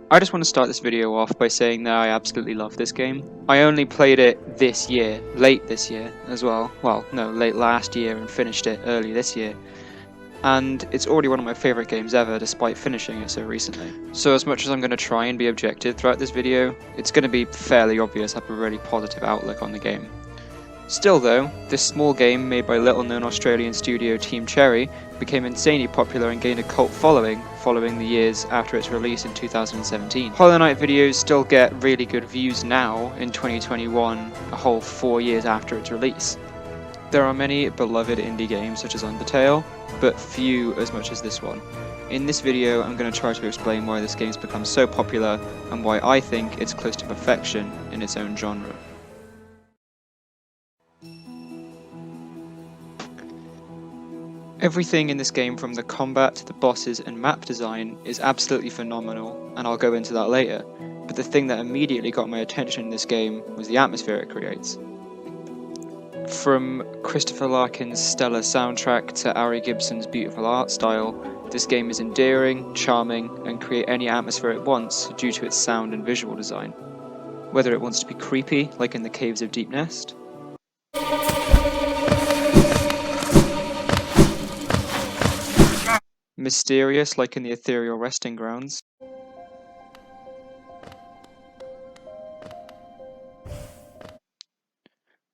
I just want to start this video off by saying that I absolutely love this game. I only played it this year, late this year as well. Well, no, late last year and finished it early this year. And it's already one of my favourite games ever despite finishing it so recently. So as much as I'm going to try and be objective throughout this video, it's going to be fairly obvious I have a really positive outlook on the game. Still though, this small game made by little known Australian studio Team Cherry became insanely popular and gained a cult following the years after its release in 2017. Hollow Knight videos still get really good views now in 2021, a whole 4 years after its release. There are many beloved indie games such as Undertale, but few as much as this one. In this video I'm going to try to explain why this game's become so popular and why I think it's close to perfection in its own genre. Everything in this game, from the combat to the bosses and map design, is absolutely phenomenal, and I'll go into that later, but the thing that immediately got my attention in this game was the atmosphere it creates. From Christopher Larkin's stellar soundtrack to Ari Gibson's beautiful art style, this game is endearing, charming, and create any atmosphere it wants due to its sound and visual design. Whether it wants to be creepy, like in the Caves of Deep Nest, mysterious, like in the Ethereal Resting Grounds,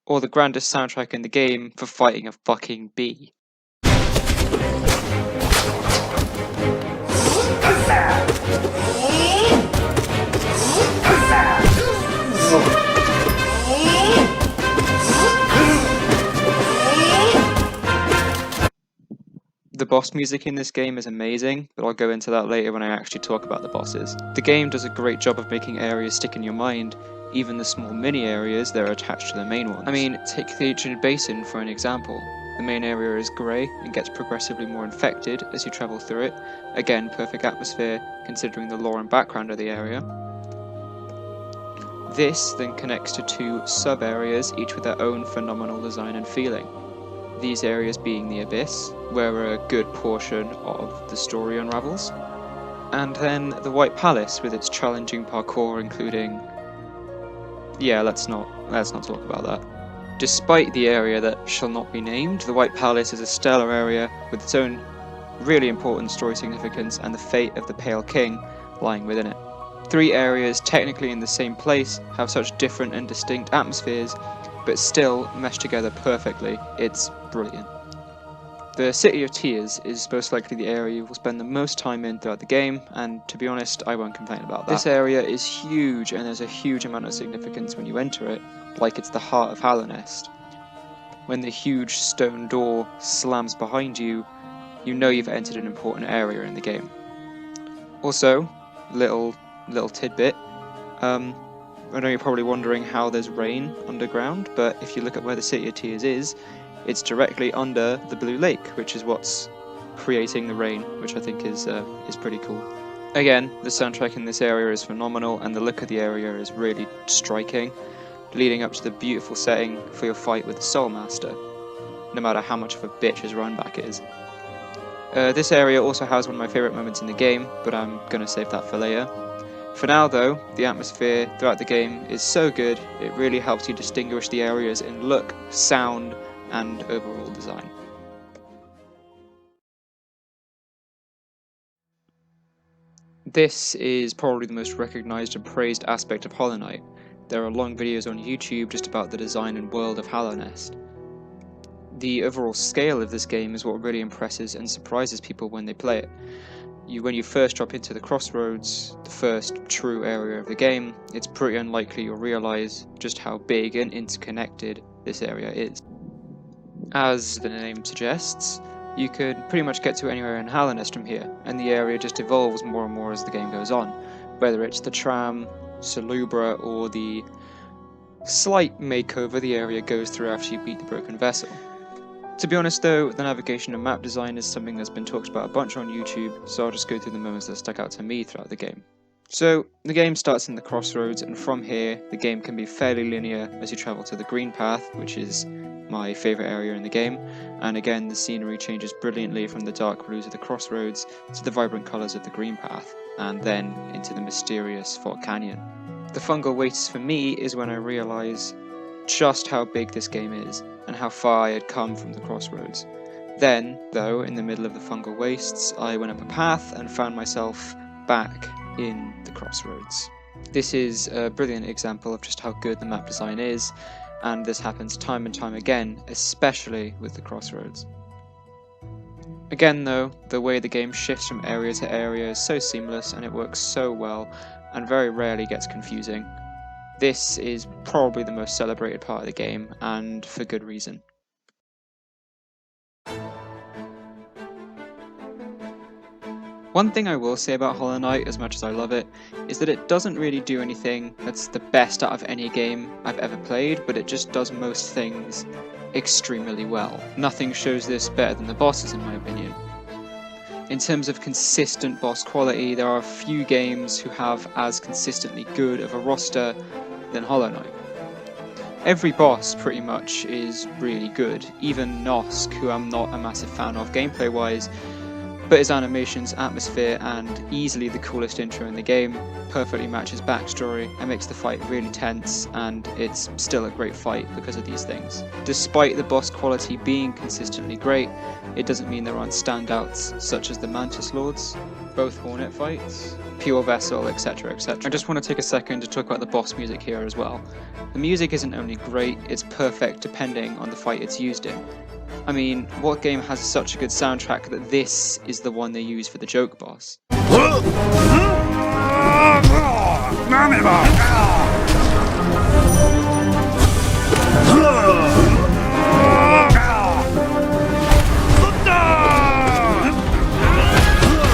or the grandest soundtrack in the game for fighting a fucking bee. The boss music in this game is amazing, but I'll go into that later when I actually talk about the bosses. The game does a great job of making areas stick in your mind, even the small mini areas that are attached to the main ones. I mean, take the Ancient Basin for an example. The main area is grey and gets progressively more infected as you travel through it. Again, perfect atmosphere considering the lore and background of the area. This then connects to two sub-areas, each with their own phenomenal design and feeling. These areas being the Abyss, where a good portion of the story unravels, and then the White Palace with its challenging parkour, including... yeah, let's not talk about that. Despite the area that shall not be named, the White Palace is a stellar area with its own really important story significance and the fate of the Pale King lying within it. 3 areas technically in the same place have such different and distinct atmospheres, but still mesh together perfectly. It's brilliant. The City of Tears is most likely the area you will spend the most time in throughout the game, and to be honest, I won't complain about that. This area is huge, and there's a huge amount of significance when you enter it, like it's the heart of Hallownest. When the huge stone door slams behind you, you know you've entered an important area in the game. Also, little tidbit, I know you're probably wondering how there's rain underground, but if you look at where the City of Tears is, it's directly under the Blue Lake, which is what's creating the rain, which I think is pretty cool. Again, the soundtrack in this area is phenomenal, and the look of the area is really striking, leading up to the beautiful setting for your fight with the Soul Master, no matter how much of a bitch his run back is. This area also has one of my favourite moments in the game, but I'm gonna save that for later. For now though, the atmosphere throughout the game is so good, it really helps you distinguish the areas in look, sound, and overall design. This is probably the most recognised and praised aspect of Hollow Knight. There are long videos on YouTube just about the design and world of Hallownest. The overall scale of this game is what really impresses and surprises people when they play it. When you first drop into the Crossroads, the first true area of the game, it's pretty unlikely you'll realise just how big and interconnected this area is. As the name suggests, you could pretty much get to anywhere in Hallownest from here, and the area just evolves more and more as the game goes on, whether it's the tram, Salubra, or the slight makeover the area goes through after you beat the Broken Vessel. To be honest though, the navigation and map design is something that's been talked about a bunch on YouTube, so I'll just go through the moments that stuck out to me throughout the game. So the game starts in the crossroads, and from here the game can be fairly linear as you travel to the green path, which is my favourite area in the game, and again the scenery changes brilliantly from the dark blues of the crossroads to the vibrant colours of the green path, and then into the mysterious Fort Canyon. The fungal wastes for me is when I realise just how big this game is, and how far I had come from the crossroads. Then, though, in the middle of the fungal wastes, I went up a path and found myself back in the crossroads. This is a brilliant example of just how good the map design is, and this happens time and time again, especially with the crossroads. Again though, the way the game shifts from area to area is so seamless and it works so well, and very rarely gets confusing. This is probably the most celebrated part of the game, and for good reason. One thing I will say about Hollow Knight, as much as I love it, is that it doesn't really do anything that's the best out of any game I've ever played, but it just does most things extremely well. Nothing shows this better than the bosses, in my opinion. In terms of consistent boss quality, there are a few games who have as consistently good of a roster than Hollow Knight. Every boss, pretty much, is really good, even Nosk, who I'm not a massive fan of gameplay-wise, but his animations, atmosphere, and easily the coolest intro in the game perfectly matches backstory and makes the fight really tense, and it's still a great fight because of these things. Despite the boss quality being consistently great, it doesn't mean there aren't standouts such as the Mantis Lords, both Hornet fights, Pure Vessel, etc, etc. I just want to take a second to talk about the boss music here as well. The music isn't only great, it's perfect depending on the fight it's used in. I mean, what game has such a good soundtrack that this is the one they use for the joke boss?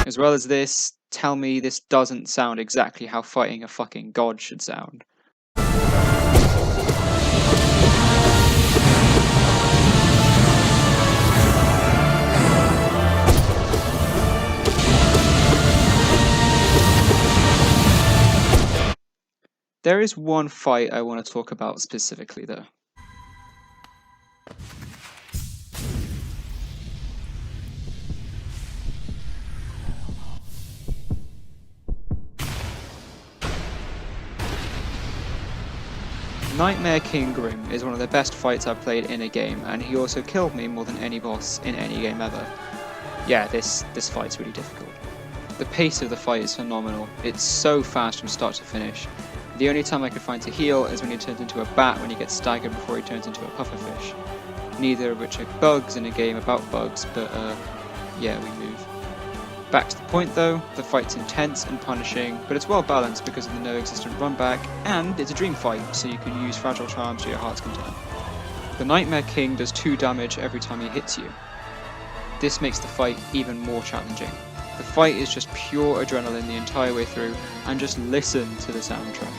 As well as this, tell me this doesn't sound exactly how fighting a fucking god should sound. There is one fight I want to talk about specifically though. Nightmare King Grim is one of the best fights I've played in a game, and he also killed me more than any boss in any game ever. Yeah, this fight's really difficult. The pace of the fight is phenomenal, it's so fast from start to finish. The only time I could find to heal is when he turns into a bat when he gets staggered before he turns into a pufferfish. Neither of which are bugs in a game about bugs, but yeah, we move. Back to the point though, the fight's intense and punishing, but it's well balanced because of the no existent run back, and it's a dream fight, so you can use fragile charms to your heart's content. The Nightmare King does 2 damage every time he hits you. This makes the fight even more challenging. The fight is just pure adrenaline the entire way through, and just listen to the soundtrack.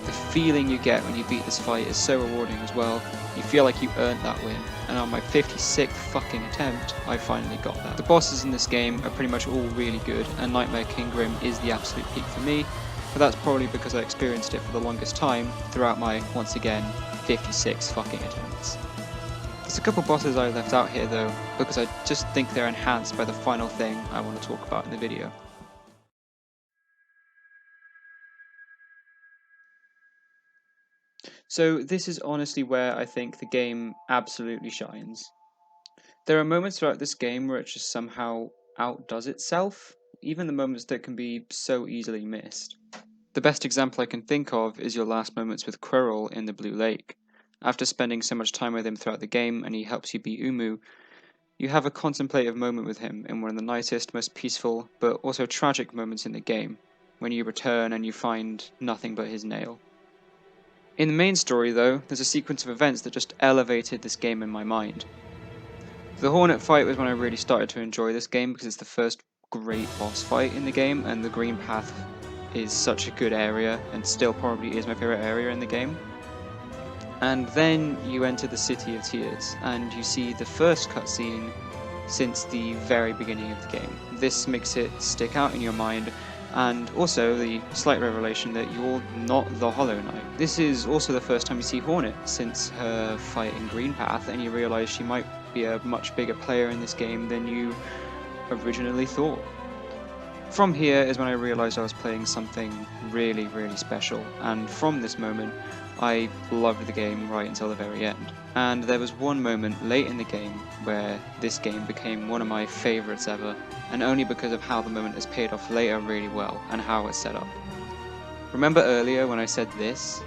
The feeling you get when you beat this fight is so rewarding as well. You feel like you earned that win, and on my 56th fucking attempt, I finally got that. The bosses in this game are pretty much all really good, and Nightmare King Grim is the absolute peak for me, but that's probably because I experienced it for the longest time throughout my, once again, 56 fucking attempts. There's a couple bosses I left out here though, because I just think they're enhanced by the final thing I want to talk about in the video. So this is honestly where I think the game absolutely shines. There are moments throughout this game where it just somehow outdoes itself, even the moments that can be so easily missed. The best example I can think of is your last moments with Quirrell in the Blue Lake. After spending so much time with him throughout the game and he helps you beat Umu, you have a contemplative moment with him in one of the nicest, most peaceful, but also tragic moments in the game, when you return and you find nothing but his nail. In the main story though, there's a sequence of events that just elevated this game in my mind. The Hornet fight was when I really started to enjoy this game because it's the first great boss fight in the game, and the Green Path is such a good area, and still probably is my favourite area in the game. And then you enter the City of Tears, and you see the first cutscene since the very beginning of the game. This makes it stick out in your mind, and also the slight revelation that you're not the Hollow Knight. This is also the first time you see Hornet since her fight in Green Path, and you realise she might be a much bigger player in this game than you originally thought. From here is when I realised I was playing something really, really special, and from this moment I loved the game right until the very end. And there was one moment late in the game where this game became one of my favourites ever, and only because of how the moment has paid off later really well and how it's set up. Remember earlier when I said this?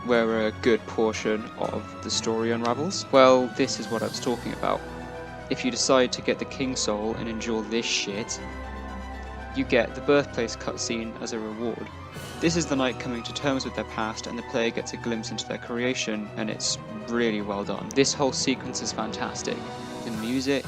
Where a good portion of the story unravels? Well, this is what I was talking about. If you decide to get the King Soul and endure this shit, you get the Birthplace cutscene as a reward. This is the knight coming to terms with their past, and the player gets a glimpse into their creation, and it's really well done. This whole sequence is fantastic. The music,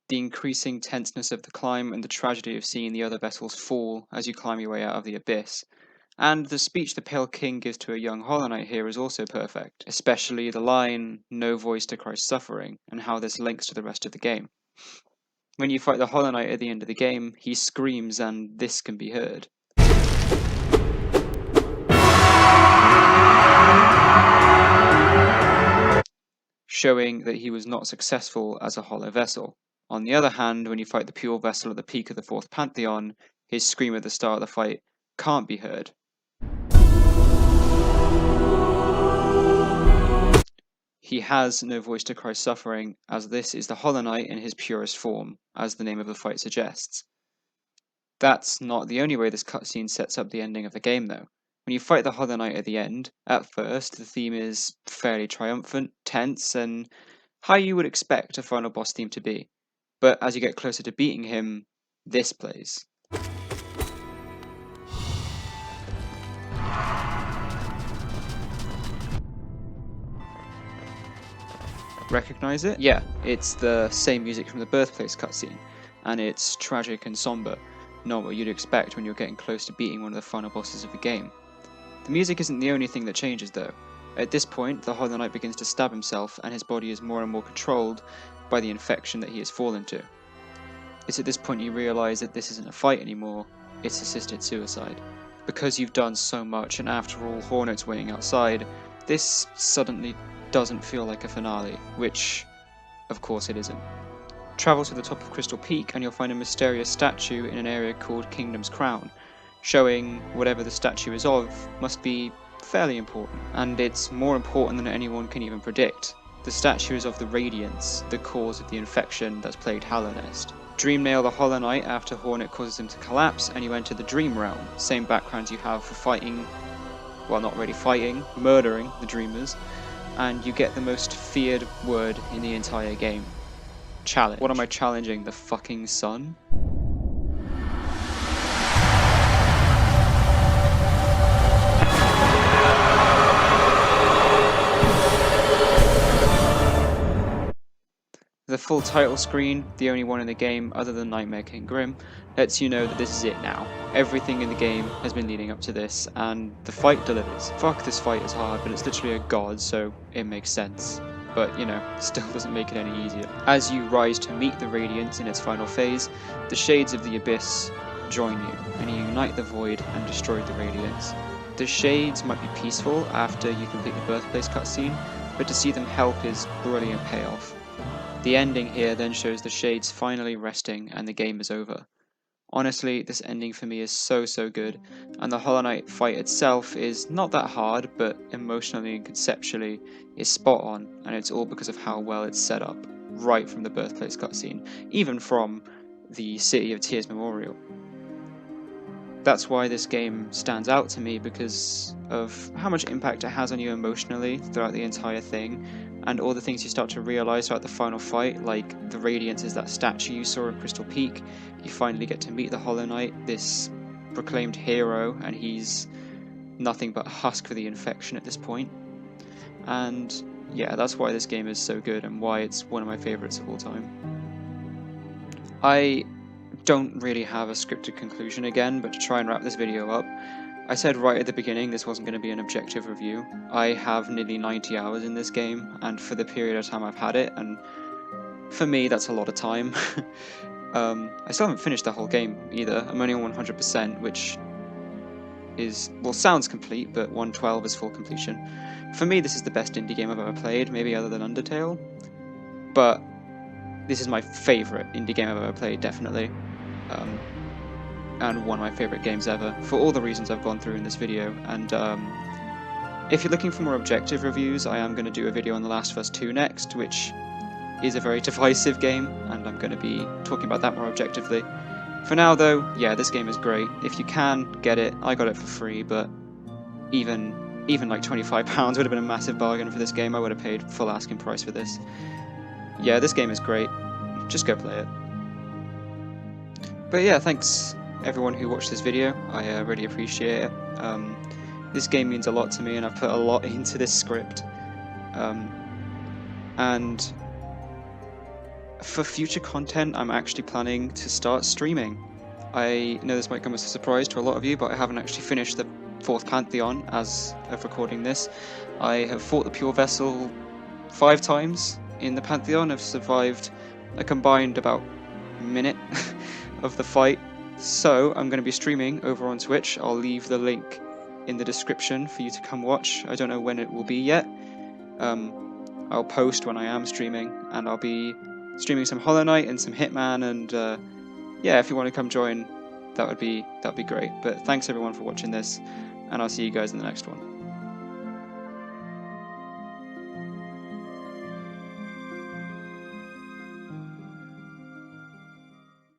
the increasing tenseness of the climb, and the tragedy of seeing the other vessels fall as you climb your way out of the abyss. And the speech the Pale King gives to a young Hollow Knight here is also perfect, especially the line, "No voice to Christ's suffering," and how this links to the rest of the game. When you fight the Hollow Knight at the end of the game, he screams and this can be heard. Showing that he was not successful as a hollow vessel. On the other hand, when you fight the pure vessel at the peak of the Fourth Pantheon, his scream at the start of the fight can't be heard. He has no voice to Christ's suffering, as this is the Hollow Knight in his purest form, as the name of the fight suggests. That's not the only way this cutscene sets up the ending of the game, though. When you fight the Hollow Knight at the end, at first the theme is fairly triumphant, tense, and how you would expect a final boss theme to be. But as you get closer to beating him, this plays. Recognize it? Yeah, it's the same music from the Birthplace cutscene, and it's tragic and somber, not what you'd expect when you're getting close to beating one of the final bosses of the game. The music isn't the only thing that changes though. At this point, the Hollow Knight begins to stab himself, and his body is more and more controlled by the infection that he has fallen to. It's at this point you realise that this isn't a fight anymore, it's assisted suicide. Because you've done so much, and after all Hornet's waiting outside, this suddenly doesn't feel like a finale, which, of course, it isn't. Travel to the top of Crystal Peak and you'll find a mysterious statue in an area called Kingdom's Crown, showing whatever the statue is of must be fairly important, and it's more important than anyone can even predict. The statue is of the Radiance, the cause of the infection that's plagued Hallownest. Dreamnail the Hollow Knight after Hornet causes him to collapse, and you enter the Dream Realm, same backgrounds you have for fighting, well, not really fighting, murdering the Dreamers, and you get the most feared word in the entire game. Challenge. What am I challenging? The fucking sun? The full title screen, the only one in the game other than Nightmare King Grim, lets you know that this is it now. Everything in the game has been leading up to this, and the fight delivers. Fuck, this fight is hard, but it's literally a god, so it makes sense. But, you know, still doesn't make it any easier. As you rise to meet the Radiance in its final phase, the Shades of the Abyss join you, and you unite the Void and destroy the Radiance. The Shades might be peaceful after you complete the Birthplace cutscene, but to see them help is brilliant payoff. The ending here then shows the Shades finally resting and the game is over. Honestly, this ending for me is so good, and the Hollow Knight fight itself is not that hard, but emotionally and conceptually is spot on, and it's all because of how well it's set up, right from the Birthplace cutscene, even from the City of Tears Memorial. That's why this game stands out to me, because of how much impact it has on you emotionally throughout the entire thing, and all the things you start to realize throughout the final fight, like the Radiance is that statue you saw in Crystal Peak. You finally get to meet the Hollow Knight, this proclaimed hero, and he's nothing but a husk for the infection at this point. And yeah, that's why this game is so good and why it's one of my favorites of all time. I don't really have a scripted conclusion again, but to try and wrap this video up, I said right at the beginning this wasn't going to be an objective review. I have nearly 90 hours in this game, and for the period of time I've had it, and for me that's a lot of time. I still haven't finished the whole game either. I'm only on 100%, which is, well, sounds complete, but 112 is full completion. For me, this is the best indie game I've ever played, maybe other than Undertale, but this is my favourite indie game I've ever played, definitely. And one of my favourite games ever, for all the reasons I've gone through in this video. And if you're looking for more objective reviews, I am going to do a video on The Last of Us 2 next, which is a very divisive game, and I'm going to be talking about that more objectively. For now though, yeah, this game is great. If you can, get it. I got it for free, but even like £25 would have been a massive bargain for this game. I would have paid full asking price for this. Yeah, this game is great. Just go play it. But yeah, thanks everyone who watched this video. I really appreciate it. This game means a lot to me, and I've put a lot into this script. And for future content, I'm actually planning to start streaming. I know this might come as a surprise to a lot of you, but I haven't actually finished the 4th Pantheon as of recording this. I have fought the Pure Vessel 5 times in the Pantheon. I've survived a combined about minute of the fight. So I'm going to be streaming over on Twitch. I'll leave the link in the description for you to come watch. I don't know when it will be yet. I'll post when I am streaming, and I'll be streaming some Hollow Knight and some Hitman, and yeah, if you want to come join, that would be great. But thanks everyone for watching this, and I'll see you guys in the next one.